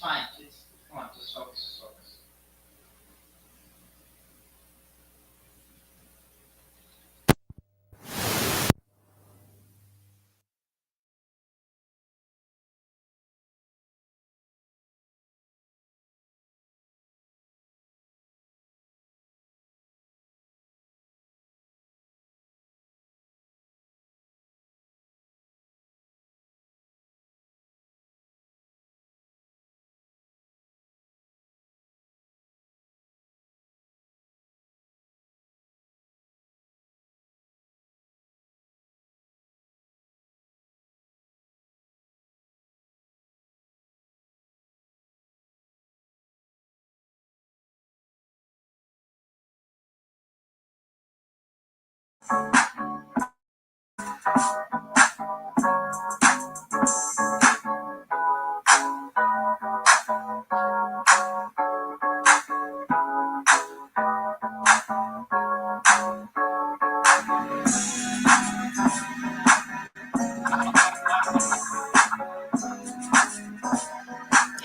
Fine, please. Come on, just focus, just focus.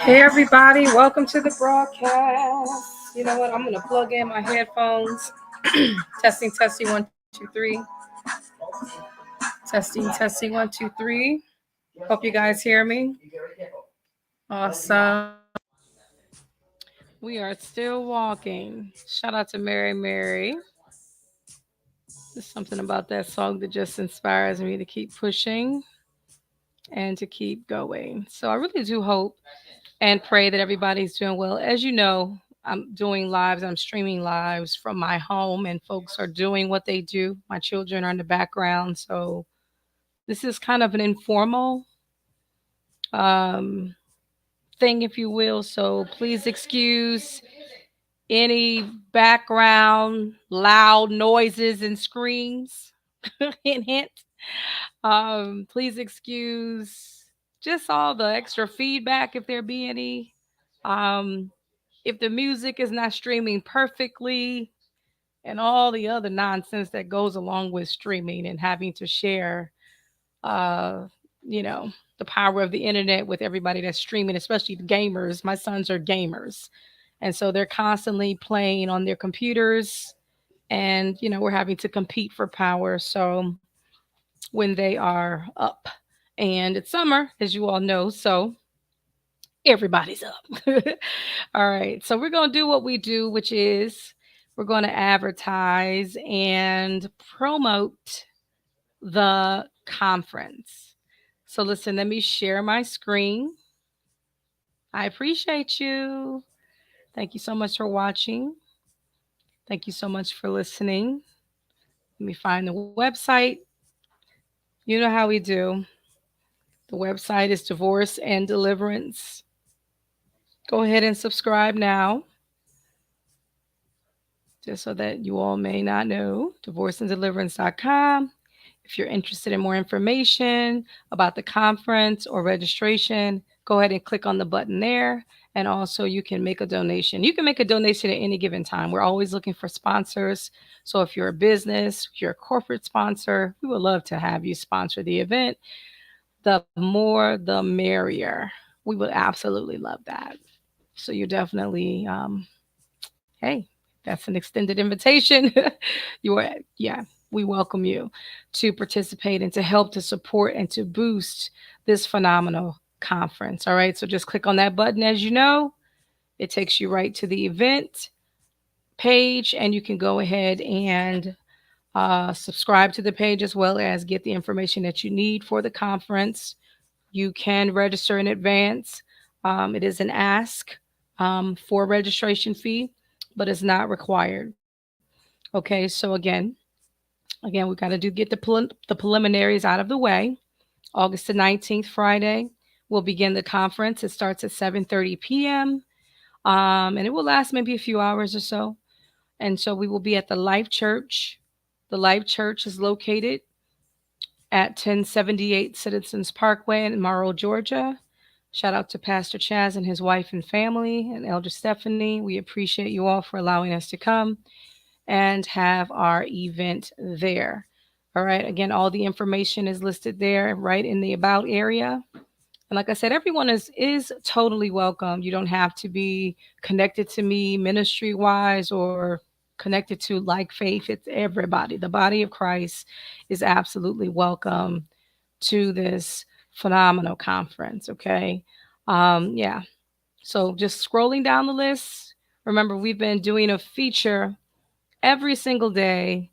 Hey everybody, welcome to the broadcast. You know what? I'm gonna plug in my headphones. Testing, testing, 1, 2, 3. Testing, testing, 1, 2, 3. Hope you guys hear me. Awesome. We are still walking. Shout out to Mary Mary. There's something about that song that just inspires me to keep pushing and to keep going. So I really do hope and pray that everybody's doing well. As you know, I'm doing lives, I'm streaming lives from my home, and folks are doing what they do. My children are in the background. So this is kind of an informal um, thing, if you will. So please excuse any background loud noises and screams. Hint, hint. Please excuse just all the extra feedback if there be any. Um, if the music is not streaming perfectly, and all the other nonsense that goes along with streaming and having to share, uh, you know, the power of the internet with everybody that's streaming, especially the gamers. My sons are gamers. And so they're constantly playing on their computers, and, we're having to compete for power. So when they are up, and it's summer, as you all know, so everybody's up. All right. So we're going to do what we do, which is we're going to advertise and promote the conference. So listen, let me share my screen. I appreciate you. Thank you so much for watching. Thank you so much for listening. Let me find the website. You know how we do. The website is Divorce and Deliverance. Go ahead and subscribe now, just so that you all may not know. Divorceanddeliverance.com. If you're interested in more information about the conference or registration, go ahead and click on the button there. And also, you can make a donation. You can make a donation at any given time. We're always looking for sponsors. So, if you're a business, if you're a corporate sponsor, we would love to have you sponsor the event. The more, the merrier. We would absolutely love that. So, you're definitely, hey, that's an extended invitation. You are, yeah, we welcome you to participate and to help to support and to boost this phenomenal conference. All right, so just click on that button. As you know, it takes you right to the event page, and you can go ahead and subscribe to the page as well as get the information that you need for the conference. You can register in advance. It is an ask for registration fee, but it's not required. Okay, so again, we got to do get the preliminaries out of the way. August the 19th, Friday, we'll begin the conference. It starts at 7:30 p.m. And it will last maybe a few hours or so. And so we will be at the Life Church. The Life Church is located at 1078 Citizens Parkway in Morrow, Georgia. Shout out to Pastor Chaz and his wife and family and Elder Stephanie. We appreciate you all for allowing us to come and have our event there. All right. Again, all the information is listed there right in the About area. And like I said, everyone is totally welcome. You don't have to be connected to me ministry wise or connected to like faith. It's everybody. The body of Christ is absolutely welcome to this phenomenal conference. Okay. Yeah. So just scrolling down the list. Remember, we've been doing a feature every single day.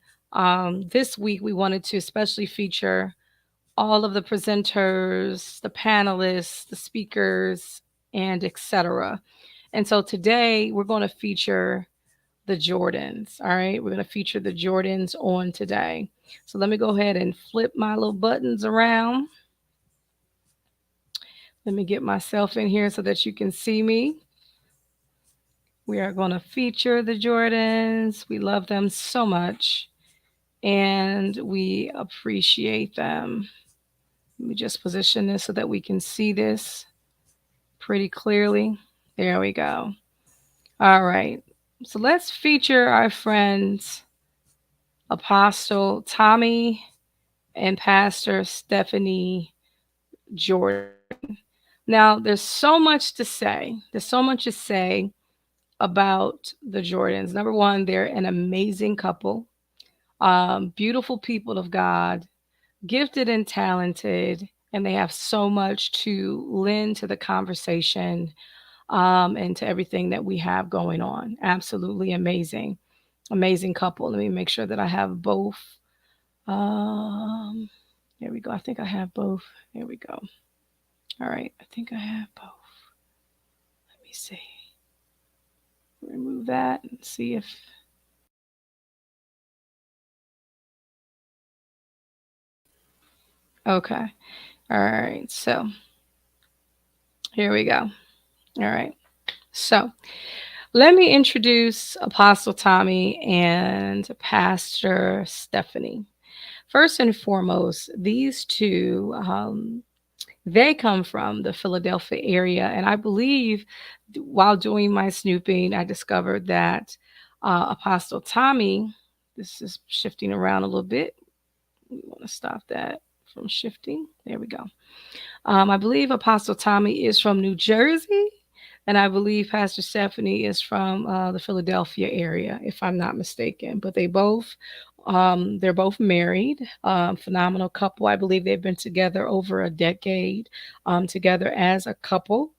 This week, we wanted to especially feature all of the presenters, the panelists, the speakers, and etc. And so today we're going to feature the Jordans. All right, we're going to feature the Jordans on today. So let me go ahead and flip my little buttons around. Let me get myself in here so that you can see me. We are going to feature the Jordans. We love them so much and we appreciate them. Let me just position this so that we can see this pretty clearly. There we go. All right. So let's feature our friends, Apostle Tommy and Pastor Stephanie Jordan. Now, there's so much to say. There's so much to say about the Jordans. Number one, they're an amazing couple, beautiful people of God, gifted and talented, and they have so much to lend to the conversation and to everything that we have going on. Absolutely amazing, amazing couple. Let me make sure that I have both. Um, there we go. I think I have both. There we go. All right. I think I have both. Let me see. Remove that and see if. Okay. All right. So here we go. All right. So let me introduce Apostle Tommy and Pastor Stephanie. First and foremost, these two, they come from the Philadelphia area. And I believe while doing my snooping, I discovered that Apostle Tommy, this is shifting around a little bit. We want to stop that from shifting. There we go. I believe Apostle Tommy is from New Jersey, and I believe Pastor Stephanie is from the Philadelphia area, if I'm not mistaken. But they're both married, phenomenal couple. I believe they've been together over a decade, together as a couple.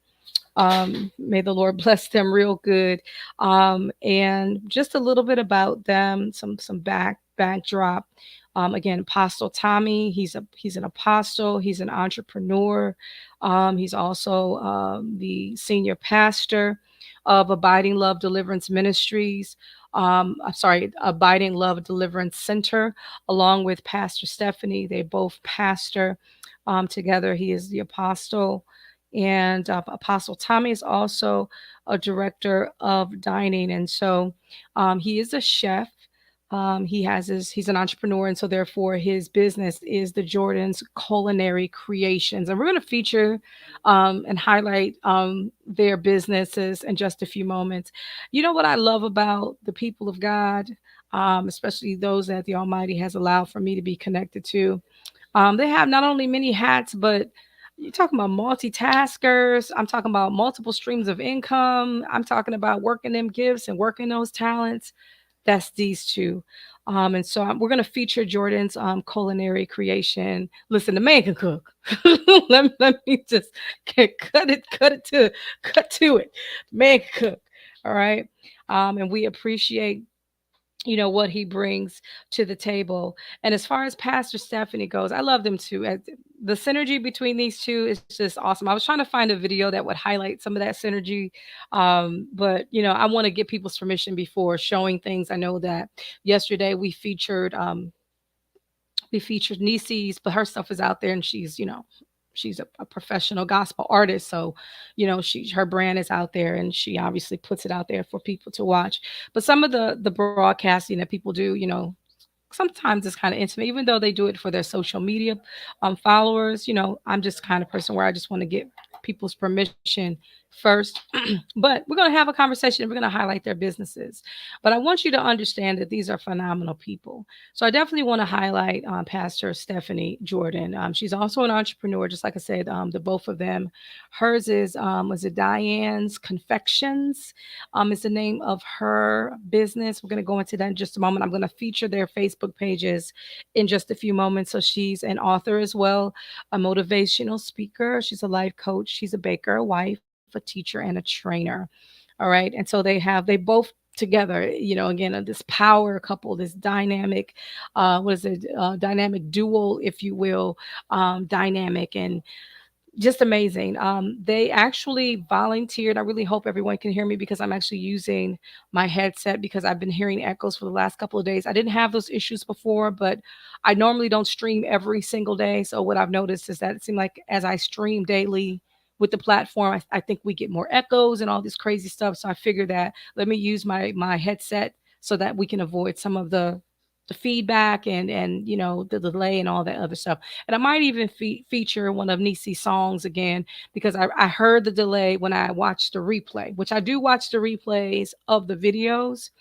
May the Lord bless them real good. And just a little bit about them, some backdrop. Again, Apostle Tommy, he's an apostle, he's an entrepreneur. He's also the senior pastor of Abiding Love Deliverance Ministries. I'm sorry, Abiding Love Deliverance Center, along with Pastor Stephanie. They both pastor together. He is the apostle. And Apostle Tommy is also a director of dining. And so he is a chef. He's an entrepreneur, and so therefore his business is the Jordan's Culinary Creations, and we're going to feature and highlight their businesses in just a few moments. You know what I love about the people of God, especially those that the Almighty has allowed for me to be connected to. They have not only many hats, but you're talking about multitaskers. I'm talking about multiple streams of income. I'm talking about working them gifts and working those talents. That's these two. And so we're going to feature Jordan's culinary creation. Listen, the man can cook. Let me just cut to it. The man can cook. All right. And we appreciate what he brings to the table. And as far as Pastor Stephanie goes, I love them too. The synergy between these two is just awesome. I was trying to find a video that would highlight some of that synergy, but I want to get people's permission before showing things. I know that yesterday we featured Nisi's, but her stuff is out there, and she's a professional gospel artist. So, her brand is out there, and she obviously puts it out there for people to watch. But some of the broadcasting that people do, sometimes it's kind of intimate, even though they do it for their social media followers. I'm just kind of person where I just want to get people's permission first. But we're going to have a conversation. We're going to highlight their businesses. But I want you to understand that these are phenomenal people. So I definitely want to highlight Pastor Stephanie Jordan. She's also an entrepreneur, just like I said, the both of them. Hers is, was it Diane's Confections? Is the name of her business. We're going to go into that in just a moment. I'm going to feature their Facebook pages in just a few moments. So she's an author as well, a motivational speaker. She's a life coach. She's a baker, a wife, a teacher, and a trainer. All right. And so they both together, again, this power couple, this dynamic, what is it, dynamic dual, if you will, dynamic. And just amazing. They actually volunteered. I really hope everyone can hear me because I'm actually using my headset because I've been hearing echoes for the last couple of days. I didn't have those issues before, but I normally don't stream every single day. So what I've noticed is that it seemed like as I stream daily with the platform, I think we get more echoes and all this crazy stuff. So I figured that let me use my headset so that we can avoid some of the feedback and the delay and all that other stuff. And I might even feature one of Nisi's songs again because I heard the delay when I watched the replay, which I do watch the replays of the videos,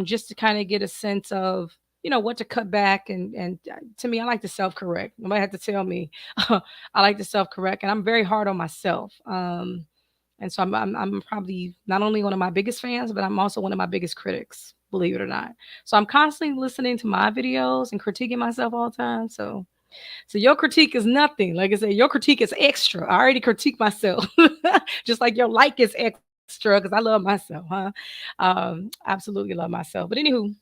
just to kind of get a sense of what to cut back. And to me, I like to self correct. Nobody had to tell me. I like to self correct, and I'm very hard on myself. And so I'm probably not only one of my biggest fans, but I'm also one of my biggest critics, believe it or not. So I'm constantly listening to my videos and critiquing myself all the time. So your critique is nothing. Like I said, your critique is extra. I already critique myself, just like your like is extra because I love myself, huh? Absolutely love myself. But anywho,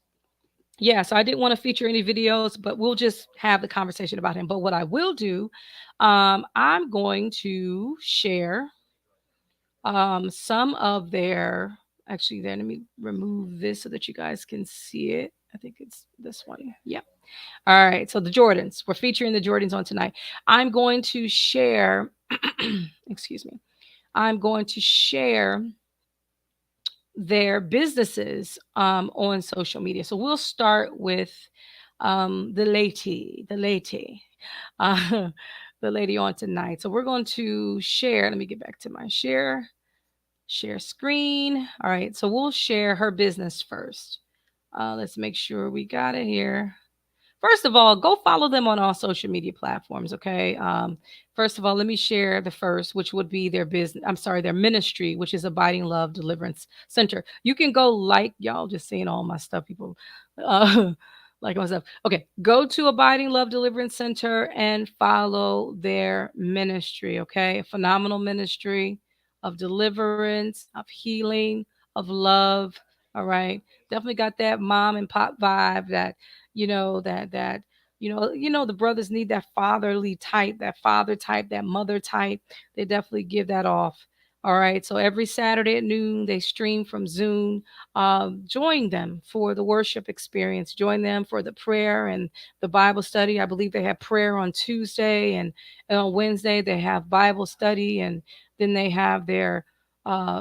yeah. So I didn't want to feature any videos, but we'll just have the conversation about him. But what I will do, I'm going to share some of their, actually, then let me remove this so that you guys can see it. I think it's this one. Yeah. All right. So the Jordans, we're featuring the Jordans on tonight. I'm going to share, excuse me, I'm going to share their businesses on social media. So we'll start with the lady, uh, the lady on tonight. So we're going to share. Let me get back to my share screen. All right, so we'll share her business first. Let's make sure we got it here. First of all, go follow them on all social media platforms, okay? First of all, let me share the first, which would be their business. I'm sorry, their ministry, which is Abiding Love Deliverance Center. You can go like y'all just seeing all my stuff, people. Uh, like myself. Okay, go to Abiding Love Deliverance Center and follow their ministry, okay? A phenomenal ministry of deliverance, of healing, of love. All right. Definitely got that mom and pop vibe that the brothers need that fatherly type, that father type, that mother type. They definitely give that off. All right. So every Saturday at noon, they stream from Zoom. Join them for the worship experience. Join them for the prayer and the Bible study. I believe they have prayer on Tuesday, and on Wednesday they have Bible study, and then they have their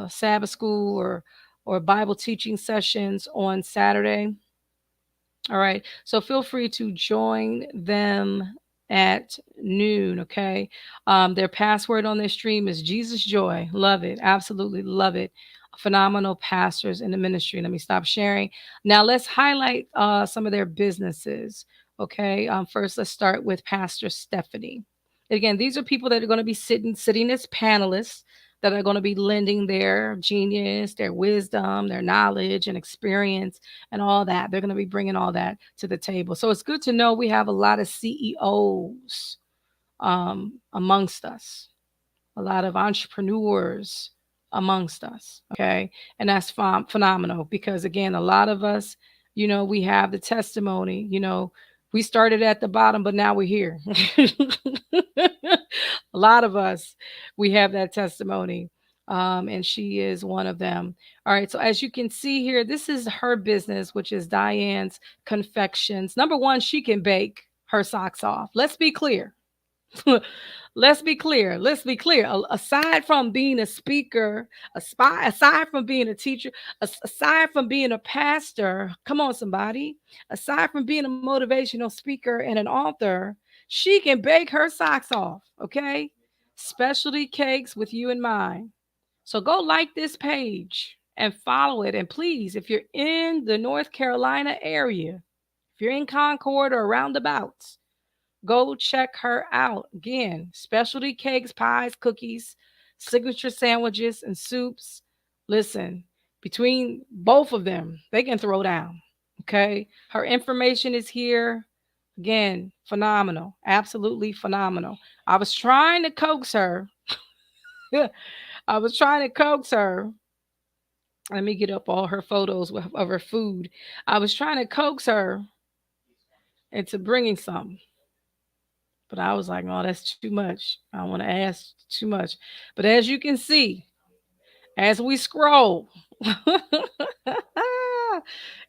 Sabbath school or Bible teaching sessions on Saturday. All right. So feel free to join them at noon. Okay. Their password on their stream is Jesus Joy. Love it. Absolutely love it. Phenomenal pastors in the ministry. Let me stop sharing. Now let's highlight some of their businesses. Okay. First, let's start with Pastor Stephanie. Again, these are people that are going to be sitting as panelists that are going to be lending their genius, their wisdom, their knowledge and experience and all that. They're going to be bringing all that to the table. So it's good to know we have a lot of CEOs amongst us, a lot of entrepreneurs amongst us. Okay. And that's phenomenal because, again, a lot of us, we have the testimony, we started at the bottom, but now we're here. A lot of us, we have that testimony. And she is one of them. All right. So as you can see here, this is her business, which is Diane's Confections. Number one, she can bake her socks off. Let's be clear. Let's be clear. Let's be clear. Aside from being a speaker, aside from being a teacher, aside from being a pastor, come on, somebody. Aside from being a motivational speaker and an author, she can bake her socks off. Okay. Specialty cakes with you in mind. So go like this page and follow it. And please, if you're in the North Carolina area, if you're in Concord or roundabouts, go check her out. Again, specialty cakes, pies, cookies, signature sandwiches, and soups. Listen, between both of them, they can throw down. Okay. Her information is here. Again, phenomenal. Absolutely phenomenal. I was trying to coax her. I was trying to coax her. Let me get up all her photos of her food. I was trying to coax her into bringing some. But I was like, oh, that's too much. I don't want to ask too much. But as you can see, as we scroll,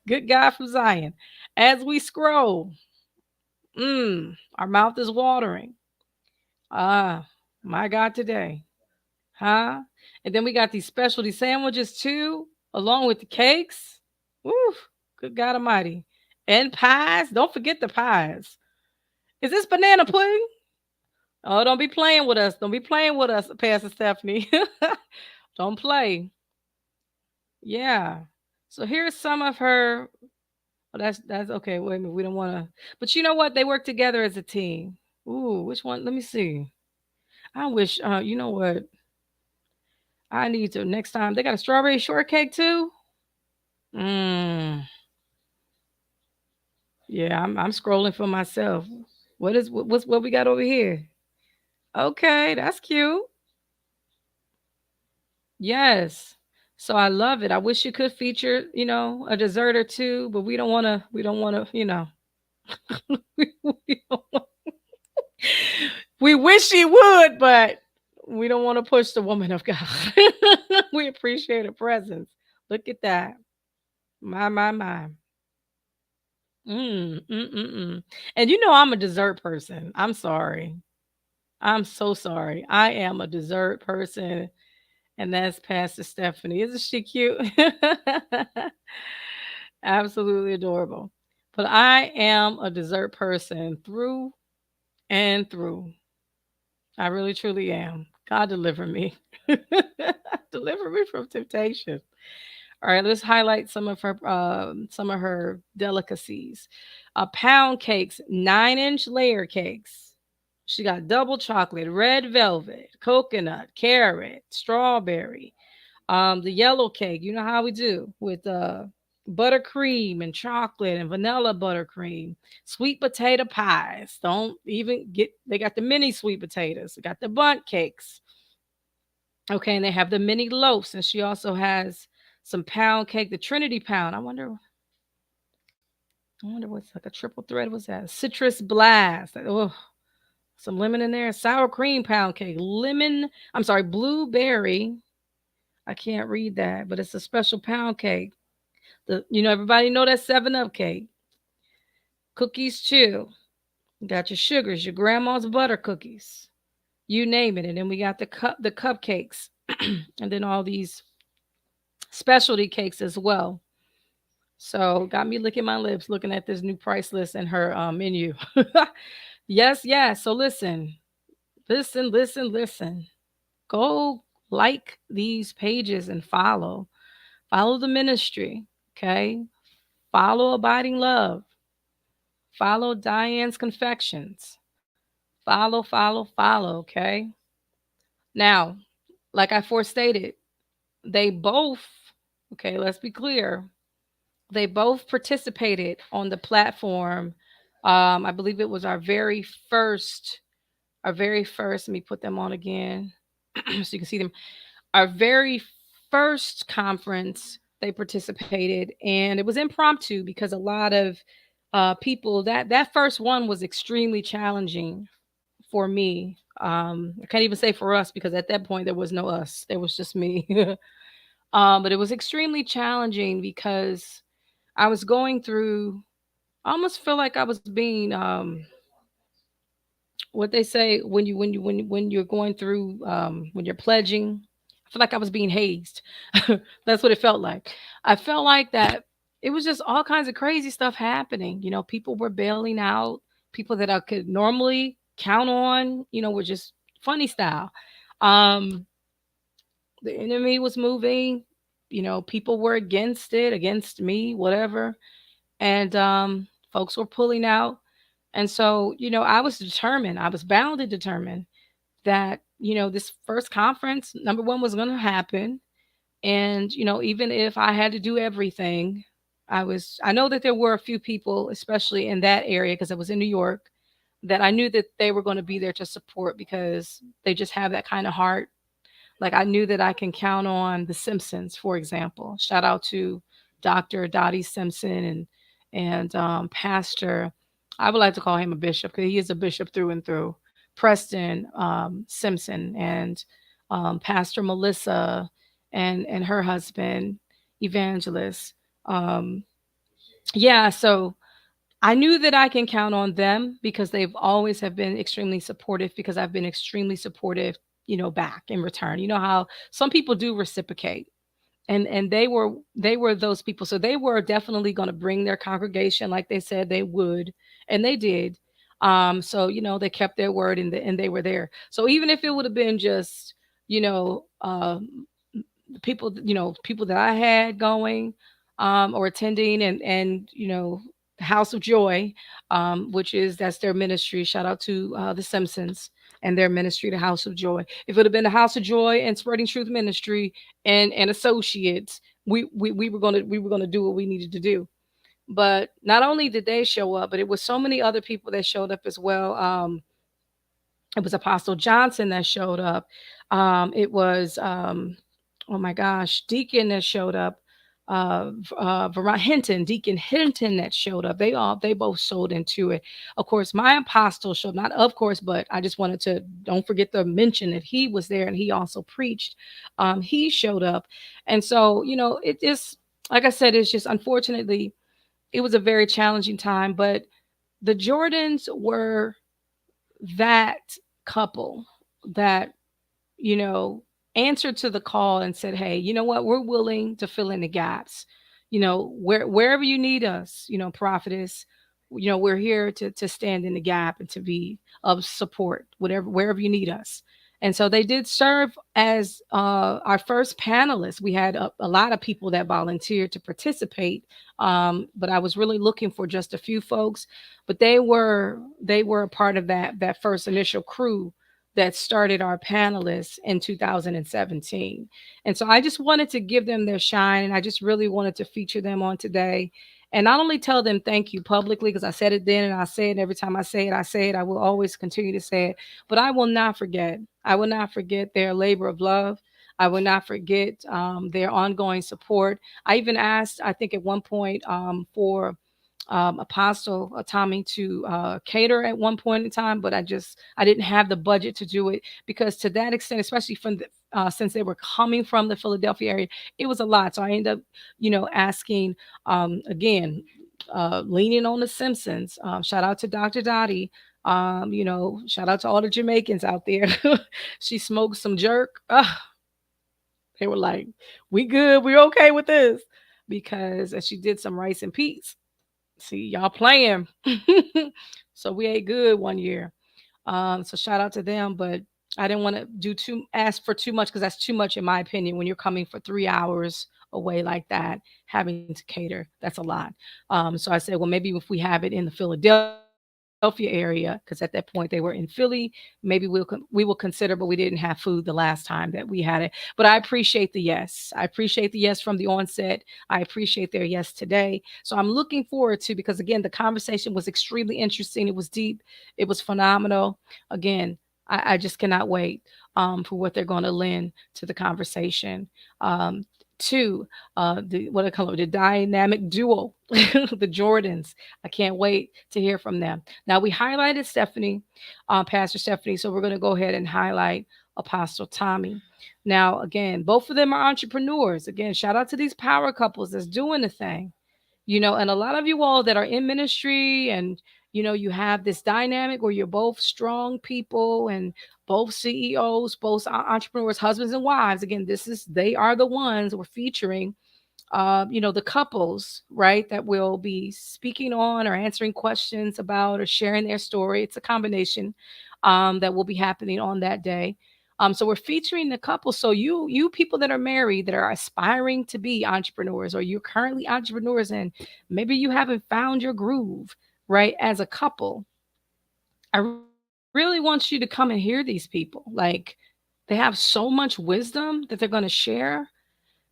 good guy from Zion, as we scroll, our mouth is watering. Ah, my God, today. Huh? And then we got these specialty sandwiches too, along with the cakes. Woo, good God Almighty. And pies. Don't forget the pies. Is this banana pudding? Oh, don't be playing with us. Don't be playing with us, Pastor Stephanie. Don't play. Yeah. So here's some of her. Oh, that's okay. Wait a minute. We don't want to. But you know what? They work together as a team. Ooh, which one? Let me see. I wish. You know what? I need to next time. They got a strawberry shortcake too. Mm. Yeah, I'm scrolling for myself. What's what we got over here? Okay, that's cute. Yes. So I love it. I wish you could feature, a dessert or two, but we don't want to. we, don't want- we wish she would, but we don't want to push the woman of God. We appreciate her presence. Look at that. My. Mm. And I'm a dessert person. I'm sorry. I'm so sorry. I am a dessert person, and that's Pastor Stephanie. Isn't she cute? Absolutely adorable. But I am a dessert person through and through. I really truly am. God deliver me. Deliver me from temptation. All right, let's highlight some of her delicacies. Pound cakes, 9-inch layer cakes. She got double chocolate, red velvet, coconut, carrot, strawberry. The yellow cake, you know how we do with buttercream and chocolate and vanilla buttercream. Sweet potato pies. Don't even get. They got the mini sweet potatoes. They got the bundt cakes. Okay, and they have the mini loaves, and she also has some pound cake, the Trinity pound. I wonder what's like a triple thread. What's that? Citrus blast. Oh, some lemon in there. Sour cream pound cake. Lemon. I'm sorry, blueberry. I can't read that, but it's a special pound cake. Everybody know that 7 Up cake. Cookies too. You got your sugars, your grandma's butter cookies. You name it. And then we got the cupcakes. And then all these specialty cakes as well. So got me licking my lips looking at this new price list and her menu. Yes, yes. So listen. Go like these pages and follow. Follow the ministry. Okay. Follow Abiding Love. Follow Diane's Confections. Follow. Okay. Now, like I forestated, they both, okay, let's be clear, they both participated on the platform. I believe it was our very first, let me put them on again so you can see them. Our very first conference, they participated, and it was impromptu because a lot of people, that first one was extremely challenging for me. I can't even say for us because at that point there was no us, there was just me. But it was extremely challenging because I was going through. I almost feel like I was being what they say when you're going through when you're pledging. I feel like I was being hazed. That's what it felt like. I felt like that it was just all kinds of crazy stuff happening. People were bailing out. People that I could normally count on, were just funny style. Um, the enemy was moving. People were against it, against me, whatever, and folks were pulling out. And so, I was determined. I was bound and determined that this first conference, number one, was going to happen. And even if I had to do everything, I know that there were a few people, especially in that area, because I was in New York, that I knew that they were going to be there to support because they just have that kind of heart. Like, I knew that I can count on the Simpsons, for example. Shout out to Dr. Dottie Simpson and Pastor. I would like to call him a bishop because he is a bishop through and through. Preston Simpson and Pastor Melissa and her husband, Evangelist. Um, yeah, so I knew that I can count on them because they've always have been extremely supportive because I've been extremely supportive, back in return. You know how some people do reciprocate. And they were those people. So they were definitely going to bring their congregation like they said they would, and they did. So they kept their word and they were there. So even if it would have been just, you know, people people that I had going or attending and House of Joy, which that's their ministry. Shout out to the Simpsons and their ministry, the House of Joy. If it would have been the House of Joy and Spreading Truth Ministry and associates, we were gonna do what we needed to do. But not only did they show up, but it was so many other people that showed up as well. It was Apostle Johnson that showed up. It was oh my gosh, Deacon that showed up. Hinton, Deacon Hinton that showed up. They both sold into it. Of course, my apostle showed not of course, but I just wanted to don't forget to mention that he was there and he also preached. He showed up, and so it just like I said, it's just unfortunately it was a very challenging time, but the Jordans were that couple that you know answered to the call and said, hey, you know what, we're willing to fill in the gaps, wherever you need us, prophetess, we're here to stand in the gap and to be of support, whatever, wherever you need us. And so they did serve as our first panelists. We had a lot of people that volunteered to participate, but I was really looking for just a few folks. But they were a part of that first initial crew that started our panelists in 2017. And so I just wanted to give them their shine, and I just really wanted to feature them on today. And not only tell them thank you publicly, because I said it then and I say it every time I say it, I will always continue to say it, but I will not forget. I will not forget their labor of love. I will not forget their ongoing support. I even asked, I think at one point, for Apostle Tommy to cater at one point in time, but I didn't have the budget to do it because to that extent, especially since they were coming from the Philadelphia area, it was a lot. So I ended up, asking again, leaning on the Simpsons. Shout out to Dr. Dottie. Shout out to all the Jamaicans out there. She smoked some jerk. They were like, "We good, we okay with this," because she did some rice and peas. See, y'all playing. So we ate good one year. So shout out to them, but I didn't want to ask for too much because that's too much in my opinion when you're coming for 3 hours away like that, having to cater. That's a lot. So I said, well, maybe if we have it in the Philadelphia area, because at that point they were in Philly, maybe we will consider, but we didn't have food the last time that we had it. But I appreciate the yes. I appreciate the yes from the onset. I appreciate their yes today. So I'm looking forward to, because again, the conversation was extremely interesting. It was deep. It was phenomenal. Again, I just cannot wait for what they're going to lend to the conversation. To the what I call it, the dynamic duo, the Jordans. I can't wait to hear from them. Now we highlighted Stephanie, Pastor Stephanie, so we're going to go ahead and highlight Apostle Tommy. Now, again, both of them are entrepreneurs. Again, shout out to these power couples that's doing the thing, and a lot of you all that are in ministry and you have this dynamic where you're both strong people and both CEOs, both entrepreneurs, husbands and wives. Again, they are the ones we're featuring, the couples, right, that will be speaking on or answering questions about or sharing their story. It's a combination that will be happening on that day. So we're featuring the couple. So you people that are married that are aspiring to be entrepreneurs, or you're currently entrepreneurs, and maybe you haven't found your groove, right? As a couple, I really want you to come and hear these people. Like, they have so much wisdom that they're going to share,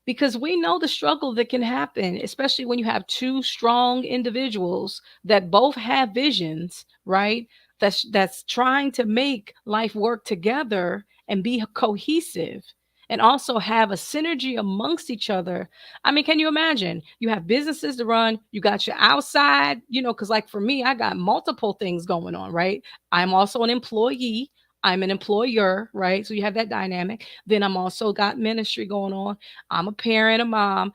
because we know the struggle that can happen, especially when you have two strong individuals that both have visions, right? That's trying to make life work together and be cohesive, and also have a synergy amongst each other. I mean, can you imagine? You have businesses to run, you got your outside, because like for me, I got multiple things going on, right? I'm also an employee, I'm an employer, right? So you have that dynamic. Then I'm also got ministry going on. I'm a parent, a mom,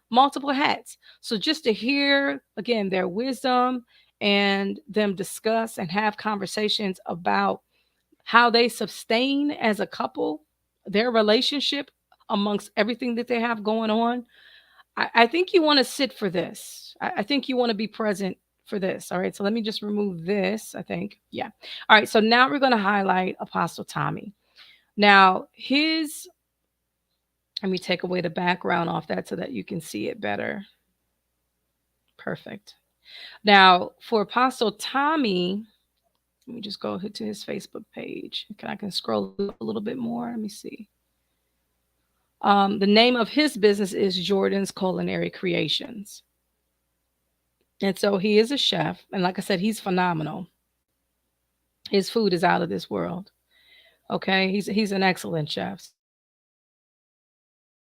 multiple hats. So just to hear again their wisdom and them discuss and have conversations about how they sustain as a couple, their relationship amongst everything that they have going on. I think you want to sit for this. I think you want to be present for this. All right. So let me just remove this, I think. Yeah. All right. So now we're going to highlight Apostle Tommy. Now, let me take away the background off that so that you can see it better. Perfect. Now, for Apostle Tommy, let me just go to his Facebook page. I can scroll up a little bit more. Let me see. The name of his business is Jordan's Culinary Creations. And so he is a chef. And like I said, he's phenomenal. His food is out of this world. Okay. He's an excellent chef. So I'm going to highlight his page.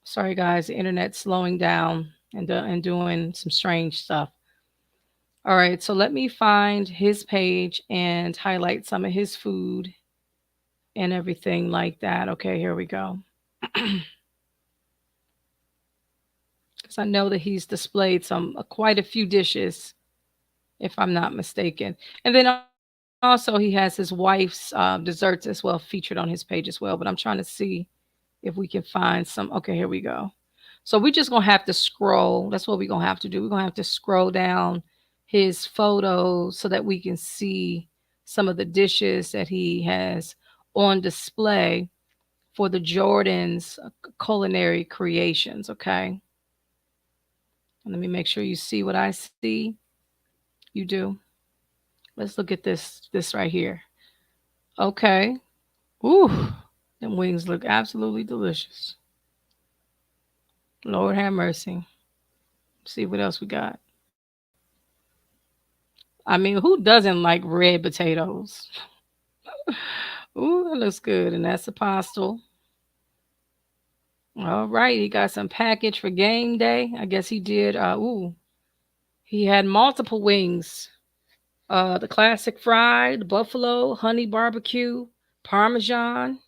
Sorry, guys, the internet's slowing down and doing some strange stuff. All right, so let me find his page and highlight some of his food and everything like that. Okay, here we go. Because I know that he's displayed quite a few dishes, if I'm not mistaken. And then also he has his wife's desserts as well featured on his page as well. But I'm trying to see if we can find some. Okay, here we go. So we're just gonna have to scroll. That's what we're gonna have to do. We're gonna have to scroll down his photos so that we can see some of the dishes that he has on display for the Jordan's culinary creations. Okay. And let me make sure you see what I see. You do. Let's look at this right here. Okay. Ooh, them wings look absolutely delicious. Lord have mercy. See what else we got. I mean, who doesn't like red potatoes? Ooh, that looks good. And that's Apostle. All right, he got some package for game day. I guess he did. He had multiple wings. The classic fried, the buffalo, honey barbecue, parmesan,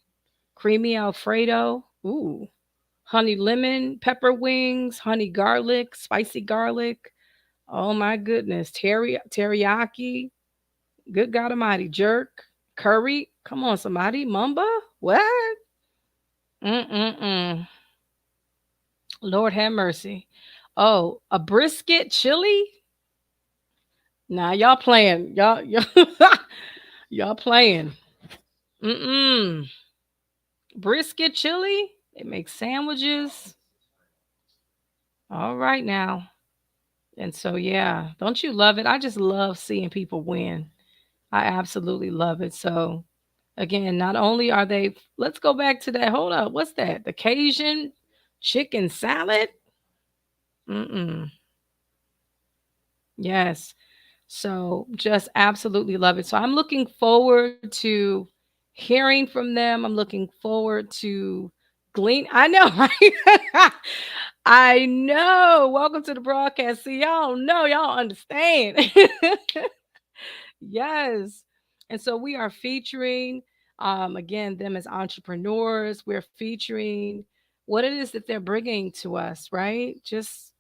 creamy alfredo. Ooh, honey lemon, pepper wings, honey garlic, spicy garlic. Oh my goodness, teriyaki. Good God Almighty, jerk, curry. Come on, somebody, mamba. What? Mm-mm-mm. Lord have mercy. Oh, a brisket chili? Nah, y'all playing. Y'all, y'all playing. Mm-mm. Brisket chili? They make sandwiches. All right now. And so yeah, don't you love it? I just love seeing people win. I absolutely love it. So again, not only are they, let's go back to that. Hold up. What's that? The Cajun chicken salad? Mm-mm. Yes. So just absolutely love it. So I'm looking forward to hearing from them. I'm looking forward to I know, right? I know. Welcome to the broadcast. See, y'all know, y'all understand. Yes. And so we are featuring again them as entrepreneurs. We're featuring what it is that they're bringing to us, right? Just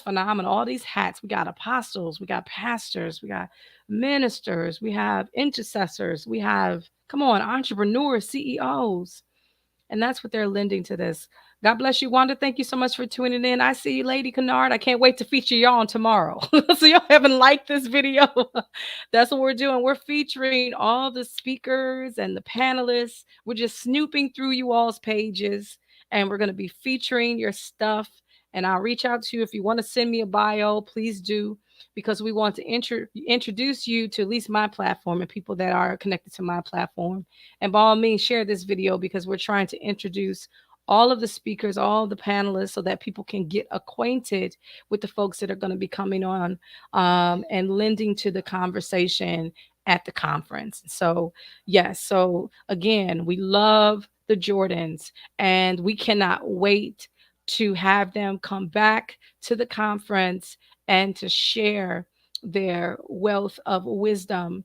phenomenal. All these hats. We got apostles, we got pastors, we got ministers, we have intercessors, we have, come on, entrepreneurs, CEOs, and that's what they're lending to this. God bless you, Wanda. Thank you so much for tuning in. I see you, Lady Kennard. I can't wait to feature y'all on tomorrow. So y'all haven't liked this video. That's what we're doing. We're featuring all the speakers and the panelists. We're just snooping through you all's pages, and we're going to be featuring your stuff. And I'll reach out to you if you want to send me a bio. Please do, because we want to introduce you to at least my platform and people that are connected to my platform. And by all means, share this video, because we're trying to introduce all of the speakers, all the panelists, so that people can get acquainted with the folks that are going to be coming on, and lending to the conversation at the conference. So, yes. So, again, we love the Jordans, and we cannot wait to have them come back to the conference and to share their wealth of wisdom,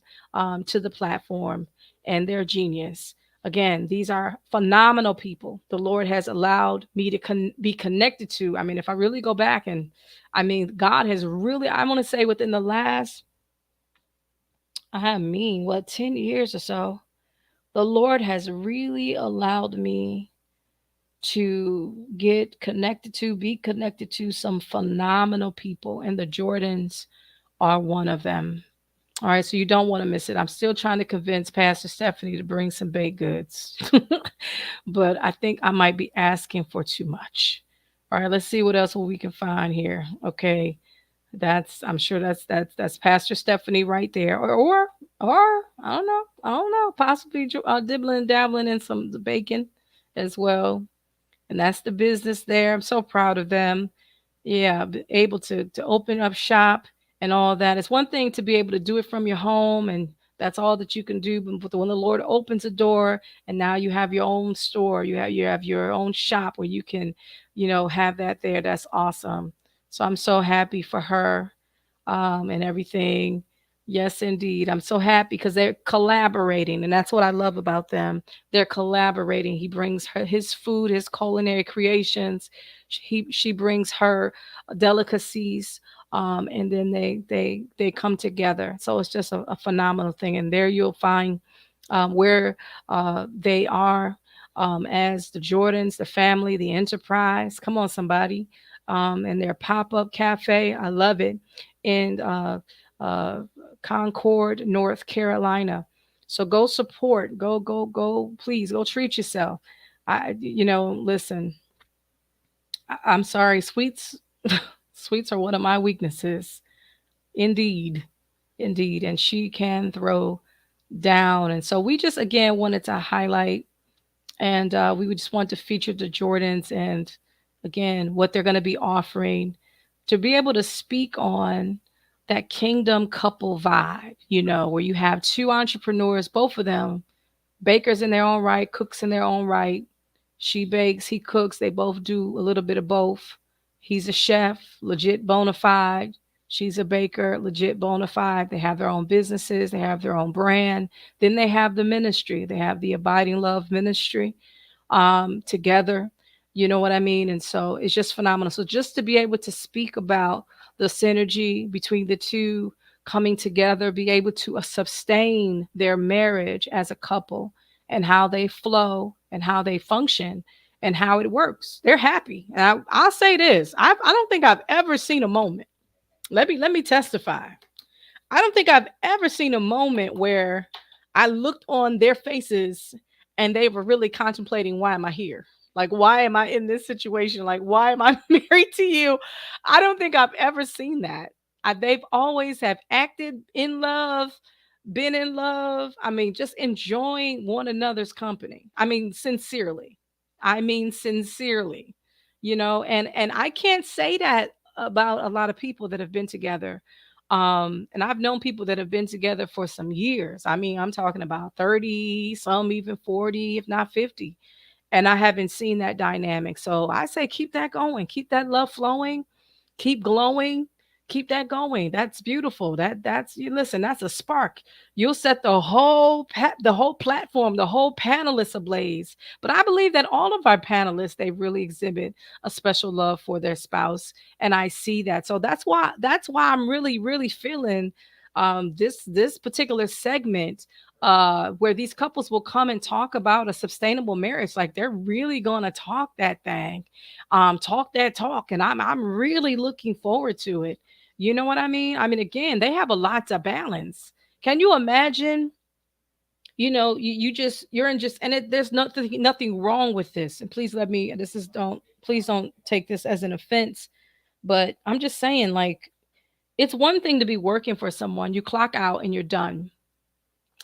to the platform, and their genius. Again, these are phenomenal people the Lord has allowed me to be connected to. I mean, if I really go back, and I mean, God has really, I want to say within the last, I mean, what, 10 years or so, the Lord has really allowed me to be connected to some phenomenal people, and the Jordans are one of them. All right, so you don't want to miss it. I'm still trying to convince Pastor Stephanie to bring some baked goods, but I think I might be asking for too much. All right, let's see what else we can find here. Okay, I'm sure that's Pastor Stephanie right there, or I don't know, possibly dibbling and dabbling in some bacon as well, and that's the business there. I'm so proud of them. Yeah, able to open up shop and all that. It's one thing to be able to do it from your home, and that's all that you can do. But when the Lord opens a door, and now you have your own store, you have your own shop where you can, have that there. That's awesome. So I'm so happy for her, and everything. Yes, indeed. I'm so happy because they're collaborating, and that's what I love about them. They're collaborating. He brings his food, his culinary creations. She brings her delicacies, and then they come together. So it's just a phenomenal thing. And there you'll find, where they are, as the Jordans, the family, the enterprise. Come on, somebody. And their pop up cafe. I love it. In uh, Concord, North Carolina. So go support. Go. Please go treat yourself. Listen. I'm sorry. Sweets, sweets are one of my weaknesses. Indeed, indeed. And she can throw down. And so we just again wanted to highlight, and we would just want to feature the Jordans, and again what they're going to be offering, to be able to speak on that kingdom couple vibe, where you have two entrepreneurs, both of them bakers in their own right, cooks in their own right. She bakes, he cooks, they both do a little bit of both. He's a chef, legit bona fide. She's a baker, legit bona fide. They have their own businesses, they have their own brand. Then they have the ministry, they have the Abiding Love Ministry, together. You know what I mean? And so it's just phenomenal. So just to be able to speak about the synergy between the two coming together, be able to sustain their marriage as a couple, and how they flow and how they function and how it works. They're happy. And I'll say this: I don't think I've ever seen a moment. Let me testify. I don't think I've ever seen a moment where I looked on their faces and they were really contemplating, why am I here? Like, why am I in this situation? Like, why am I married to you? I don't think I've ever seen that. They've always have acted in love, been in love. I mean, just enjoying one another's company. I mean, sincerely. I mean, sincerely. And I can't say that about a lot of people that have been together. And I've known people that have been together for some years. I mean, I'm talking about 30, some even 40, if not 50. And I haven't seen that dynamic. So I say keep that going, keep that love flowing, keep glowing, Keep that going. That's beautiful. That's you listen, that's a spark. You'll set the whole the whole platform, the whole panelists ablaze. But I believe that all of our panelists, they really exhibit a special love for their spouse, and I see that. So that's why I'm really feeling this particular segment where these couples will come and talk about a sustainable marriage. Like they're really gonna talk that thing, talk that talk, and I'm really looking forward to it. You know what I mean? I mean, again, they have a lot to balance. Can you imagine? You just you're in just and there's nothing wrong with this. And please let me. This is don't please don't take this as an offense, but I'm just saying like it's one thing to be working for someone. You clock out and you're done.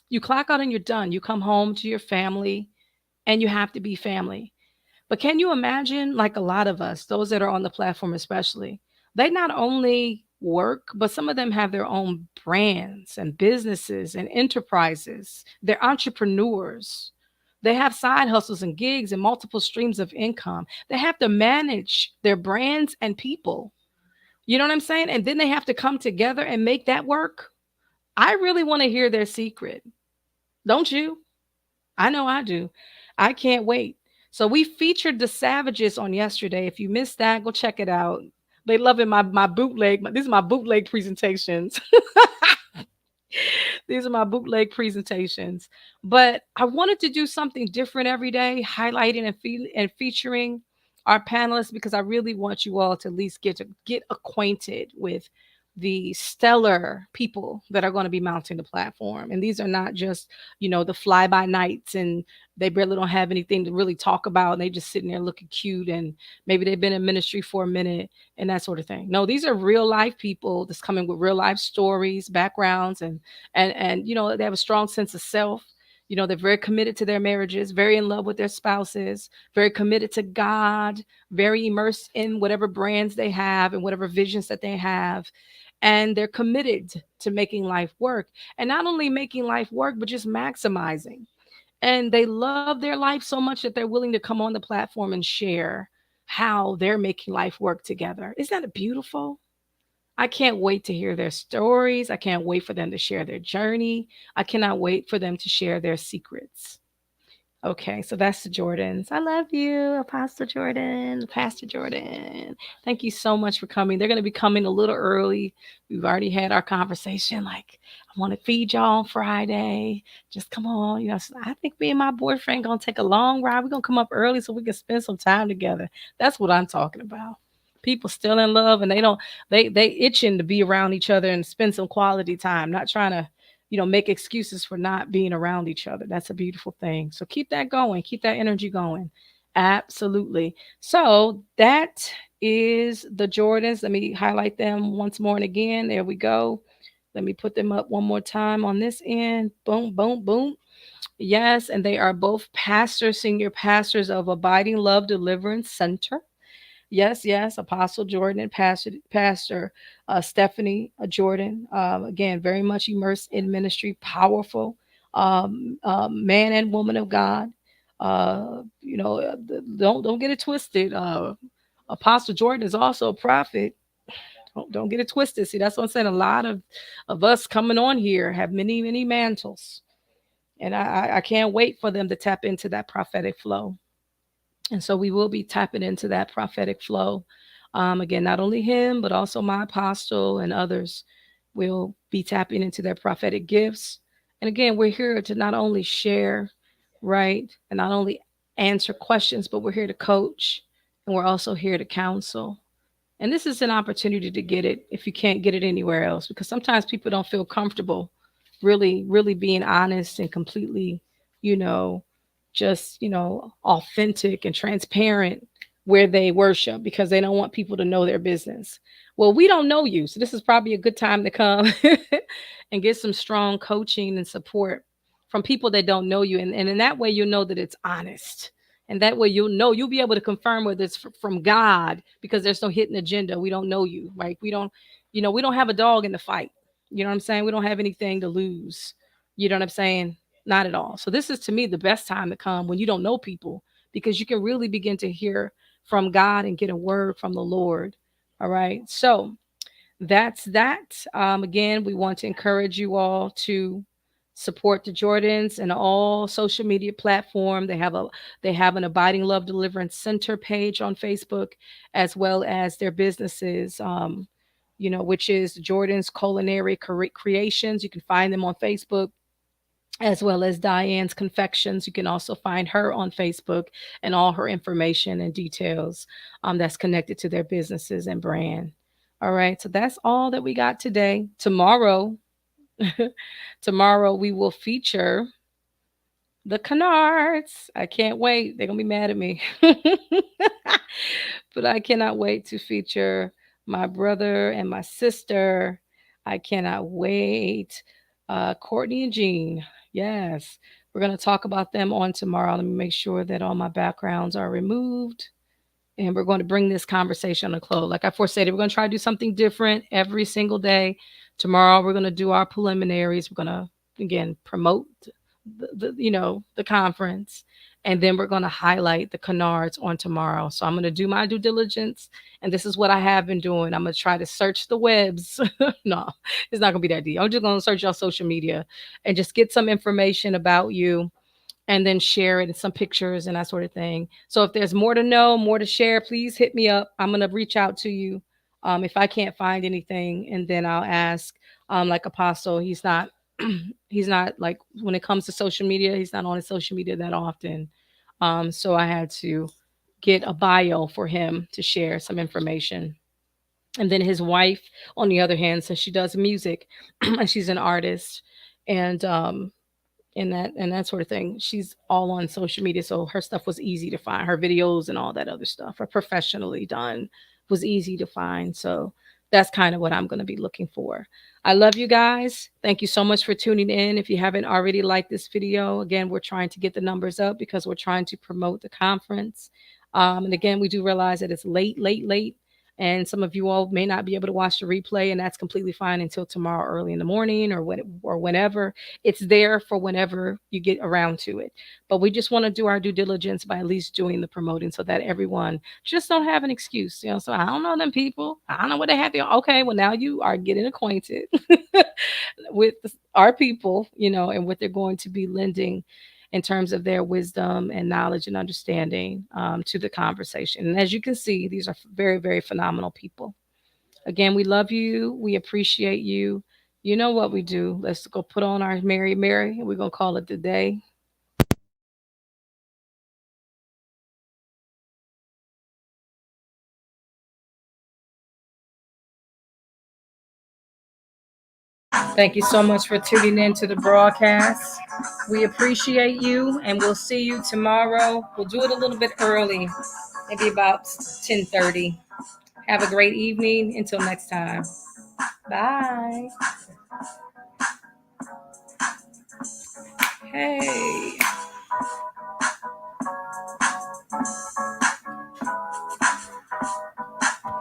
You clock out and you're done. You come home to your family and you have to be family. But can you imagine, like a lot of us, those that are on the platform especially, they not only work, but some of them have their own brands and businesses and enterprises. They're entrepreneurs. They have side hustles and gigs and multiple streams of income. They have to manage their brands and people. You know what I'm saying? And then they have to come together and make that work. I really want to hear their secret. Don't you? I know I do. I can't wait. So we featured the Savages on yesterday. If you missed that, go check it out. They loving my bootleg. These are my bootleg presentations. These are my bootleg presentations. But I wanted to do something different every day, highlighting and featuring our panelists because I really want you all to at least get acquainted with the stellar people that are going to be mounting the platform. And these are not just, the fly by nights and they barely don't have anything to really talk about. And they just sitting there looking cute and maybe they've been in ministry for a minute and that sort of thing. No, these are real life people that's coming with real life stories, backgrounds, and they have a strong sense of self. They're very committed to their marriages, very in love with their spouses, very committed to God, very immersed in whatever brands they have and whatever visions that they have. And they're committed to making life work. And not only making life work, but just maximizing. And they love their life so much that they're willing to come on the platform and share how they're making life work together. Isn't that beautiful? I can't wait to hear their stories. I can't wait for them to share their journey. I cannot wait for them to share their secrets. Okay, so that's the Jordans. I love you, Apostle Jordan, Pastor Jordan. Thank you so much for coming. They're going to be coming a little early. We've already had our conversation. Like, I want to feed y'all on Friday. Just come on. I think me and my boyfriend going to take a long ride. We're going to come up early so we can spend some time together. That's what I'm talking about. People still in love and they itching to be around each other and spend some quality time, not trying to make excuses for not being around each other. That's a beautiful thing. So keep that going. Keep that energy going. Absolutely. So that is the Jordans. Let me highlight them once more and again. There we go. Let me put them up one more time on this end. Boom, boom, boom. Yes, and they are both pastors, senior pastors of Abiding Love Deliverance Center. Yes, yes, Apostle Jordan and Pastor Stephanie Jordan. Again, very much immersed in ministry, powerful man and woman of God. Don't get it twisted. Apostle Jordan is also a prophet. Don't get it twisted. See, that's what I'm saying. A lot of us coming on here have many mantles, and I can't wait for them to tap into that prophetic flow. And so we will be tapping into that prophetic flow. Again, not only him, but also my apostle and others will be tapping into their prophetic gifts. And again, we're here to not only share, right, and not only answer questions, but we're here to coach and we're also here to counsel. And this is an opportunity to get it if you can't get it anywhere else, because sometimes people don't feel comfortable really being honest and completely, you know, just, authentic and transparent where they worship because they don't want people to know their business. Well, we don't know you. So this is probably a good time to come and get some strong coaching and support from people that don't know you. And in that way, you'll know that it's honest. And that way you'll be able to confirm whether it's from God because there's no hidden agenda. We don't know you, right? We don't have a dog in the fight. You know what I'm saying? We don't have anything to lose. You know what I'm saying? Not at all. So this is to me the best time to come when you don't know people because you can really begin to hear from God and get a word from the Lord. All right. So that's that. Again, we want to encourage you all to support the Jordans and all social media platform. They have an Abiding Love Deliverance Center page on Facebook, as well as their businesses. Which is Jordan's Culinary Creations. You can find them on Facebook, as well as Diane's Confections. You can also find her on Facebook and all her information and details that's connected to their businesses and brand. All right, so that's all that we got today. Tomorrow we will feature the Canards. I can't wait. They're gonna be mad at me. But I cannot wait to feature my brother and my sister. I cannot wait. Courtney and Jean. Yes. We're going to talk about them on tomorrow. Let me make sure that all my backgrounds are removed. And we're going to bring this conversation on a close. Like I foresaid, we're going to try to do something different every single day. Tomorrow, we're going to do our preliminaries. We're going to, again, promote the conference, and then we're going to highlight the canards on tomorrow. So I'm going to do my due diligence, and this is what I have been doing. I'm going to try to search the webs. No, it's not going to be that deep. I'm just going to search your social media and just get some information about you, and then share it and some pictures and that sort of thing. So if there's more to know, more to share, please hit me up. I'm going to reach out to you if I can't find anything, and then I'll ask. Like Apostle, he's not he's not, like, when it comes to social media, he's not on his social media that often. So I had to get a bio for him to share some information. And then his wife, on the other hand, since she does music and she's an artist, and and that sort of thing. She's all on social media, so her stuff was easy to find. Her videos and all that other stuff are professionally done, was easy to find. So that's kind of what I'm going to be looking for. I love you guys. Thank you so much for tuning in. If you haven't already liked this video, again, we're trying to get the numbers up because we're trying to promote the conference. And again, we do realize that it's late, late, late. And some of you all may not be able to watch the replay, and that's completely fine until tomorrow early in the morning, or whenever. It's there for whenever you get around to it. But we just want to do our due diligence by at least doing the promoting, so that everyone just don't have an excuse. So I don't know them people. I don't know what they have there. Okay, well, now you are getting acquainted with our people, and what they're going to be lending in terms of their wisdom and knowledge and understanding to the conversation. And as you can see, these are very, very phenomenal people. Again, we love you. We appreciate you. You know what we do. Let's go put on our Mary Mary, and we're going to call it the day. Thank you so much for tuning in to the broadcast. We appreciate you, and we'll see you tomorrow. We'll do it a little bit early, maybe about 10:30. Have a great evening. Until next time. Bye. Hey.